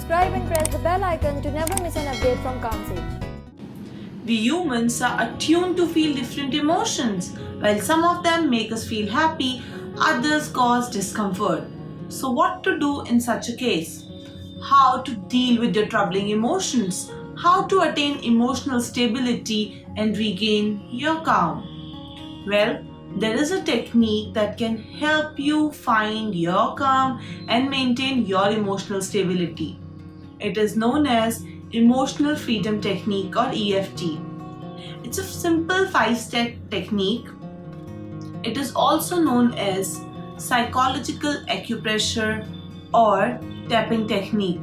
subscribe and press the bell icon to never miss an update from Kamsej. The humans are attuned to feel different emotions. While some of them make us feel happy, others cause discomfort. So what to do in such a case? How to deal with your troubling emotions? How to attain emotional stability and regain your calm? Well, there is a technique that can help you find your calm and maintain your emotional stability. It is known as Emotional Freedom Technique or EFT. It's a simple 5-step technique. It is also known as psychological acupressure or tapping technique.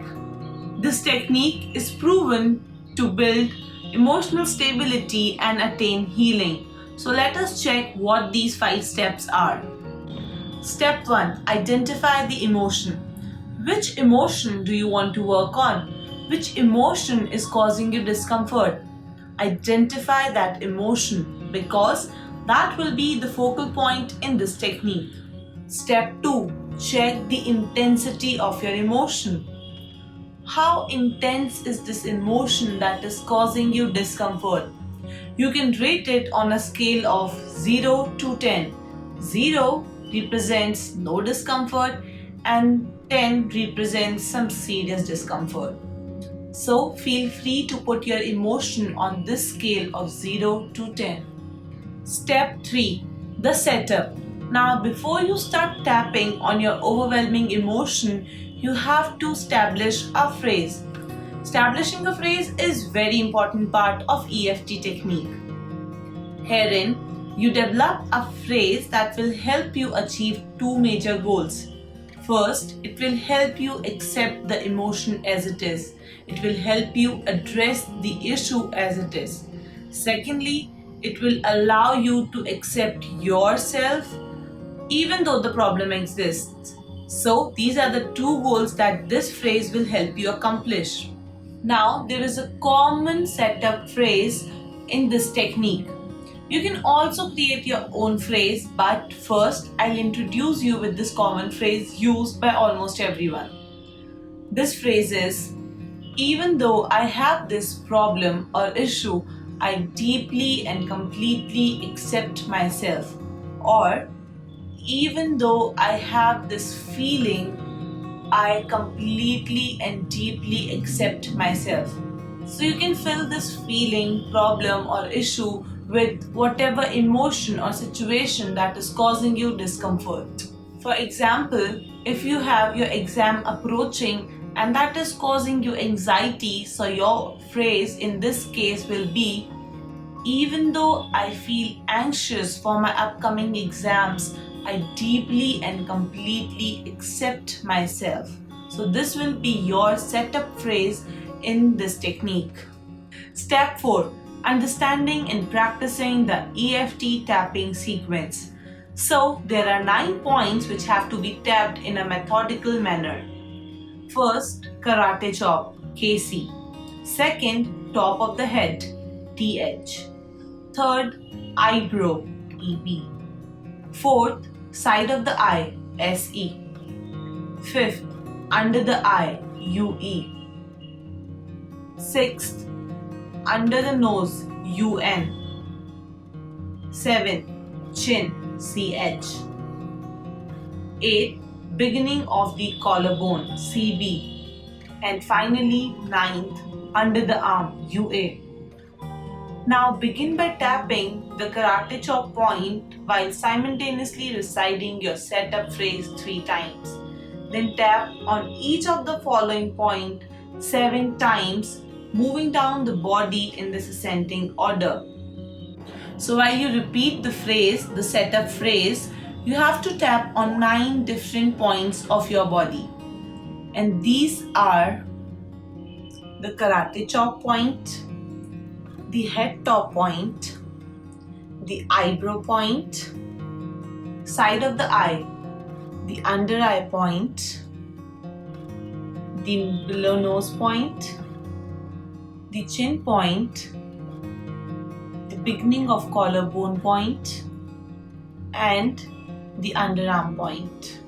This technique is proven to build emotional stability and attain healing. So let us check what these 5 steps are. Step 1. Identify the emotion. Which emotion do you want to work on? Which emotion is causing you discomfort? Identify that emotion because that will be the focal point in this technique. Step 2. Check the intensity of your emotion. How intense is this emotion that is causing you discomfort? You can rate it on a scale of 0 to 10. 0 represents no discomfort and 10 represents some serious discomfort. So feel free to put your emotion on this scale of 0 to 10. Step 3. The setup. Now before you start tapping on your overwhelming emotion, you have to establish a phrase. Establishing a phrase is very important part of EFT technique. Herein, you develop a phrase that will help you achieve 2 major goals. First, it will help you accept the emotion as it is. It will help you address the issue as it is. Secondly, it will allow you to accept yourself even though the problem exists. So, these are the 2 goals that this phrase will help you accomplish. Now, there is a common setup phrase in this technique. You can also create your own phrase, but first I'll introduce you with this common phrase used by almost everyone. This phrase is, even though I have this problem or issue, I deeply and completely accept myself. Or, even though I have this feeling, I completely and deeply accept myself. So you can fill this feeling, problem or issue with whatever emotion or situation that is causing you discomfort. For example, if you have your exam approaching and that is causing you anxiety, so your phrase in this case will be, even though I feel anxious for my upcoming exams, I deeply and completely accept myself. So this will be your setup phrase in this technique. Step 4. Understanding and practicing the EFT tapping sequence. So there are 9 points which have to be tapped in a methodical manner. First, karate chop, KC. Second, top of the head, TH. Third, eyebrow, EB. Fourth, side of the eye, SE. Fifth, under the eye, UE. Sixth, under the nose, UN. 7. Chin, CH. 8. Beginning of the collarbone, CB. And finally, 9th, under the arm, UA. Now begin by tapping the karate chop point while simultaneously reciting your setup phrase 3 times. Then tap on each of the following point 7 times, moving down the body in this ascending order. So while you repeat the phrase, the setup phrase, you have to tap on 9 different points of your body. And these are the karate chop point, the head top point, the eyebrow point, side of the eye, the under eye point, the below nose point, the chin point, the beginning of collarbone point, and the underarm point.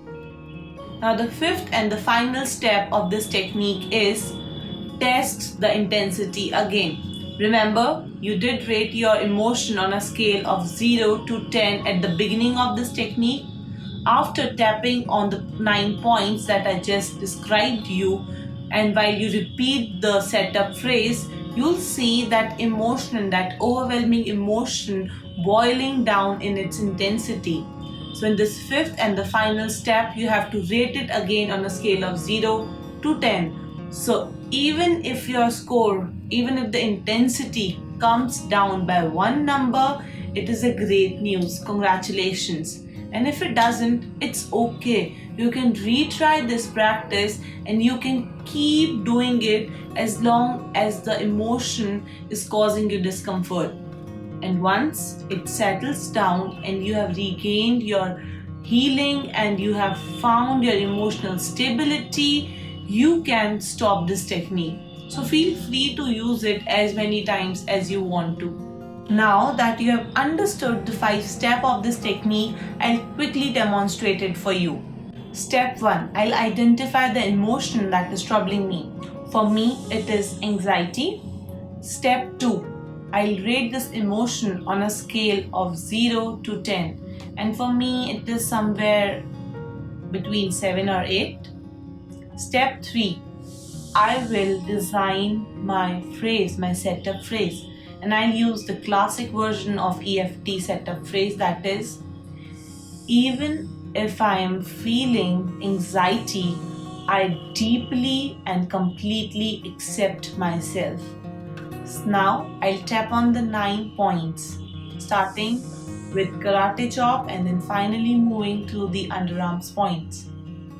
Now the fifth and the final step of this technique is test the intensity again. Remember, you did rate your emotion on a scale of 0 to 10 at the beginning of this technique. After tapping on the 9 points that I just described you, and while you repeat the setup phrase, you'll see that emotion, that overwhelming emotion boiling down in its intensity. So in this fifth and the final step, you have to rate it again on a scale of 0 to 10. So even if your score, even if the intensity comes down by one number, it is a great news. Congratulations. And if it doesn't, it's okay. You can retry this practice and you can keep doing it as long as the emotion is causing you discomfort. And once it settles down and you have regained your healing and you have found your emotional stability, you can stop this technique. So feel free to use it as many times as you want to. Now that you have understood the 5 steps of this technique, I'll quickly demonstrate it for you. Step 1. I'll identify the emotion that is troubling me. For me, it is anxiety. Step 2. I'll rate this emotion on a scale of 0 to 10. And for me, it is somewhere between 7 or 8. Step 3. I will design my phrase, my setup phrase. And I'll use the classic version of EFT setup phrase, that is, even if I am feeling anxiety, I deeply and completely accept myself. Now I'll tap on the 9 points, starting with karate chop and then finally moving to the underarms points.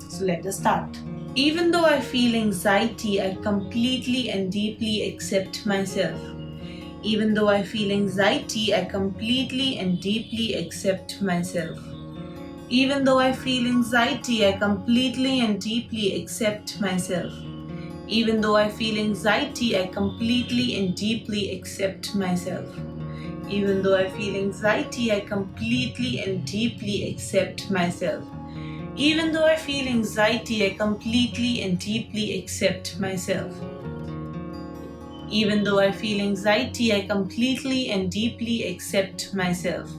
So let us start. Even though I feel anxiety, I completely and deeply accept myself. Even though I feel anxiety, I completely and deeply accept myself. Even though I feel anxiety, I completely and deeply accept myself. Even though I feel anxiety, I completely and deeply accept myself. Even though I feel anxiety, I completely and deeply accept myself. Even though I feel anxiety, I completely and deeply accept myself. Even though I feel anxiety, I completely and deeply accept myself.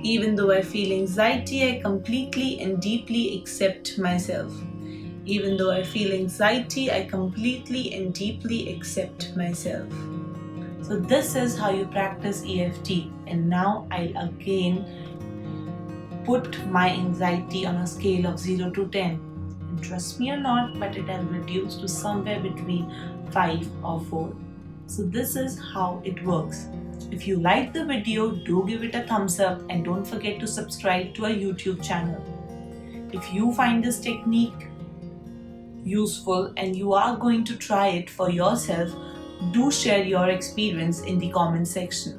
Even though I feel anxiety, I completely and deeply accept myself. Even though I feel anxiety, I completely and deeply accept myself. So this is how you practice EFT. And now I'll again put my anxiety on a scale of 0 to 10. And trust me or not, but it has reduced to somewhere between 5 or 4. So this is how it works. If you like the video, do give it a thumbs up and don't forget to subscribe to our YouTube channel. If you find this technique useful and you are going to try it for yourself, do share your experience in the comment section.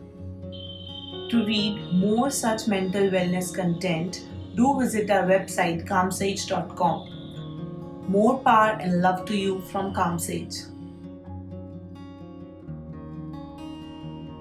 To read more such mental wellness content, do visit our website calmsage.com. More power and love to you from Calmsage.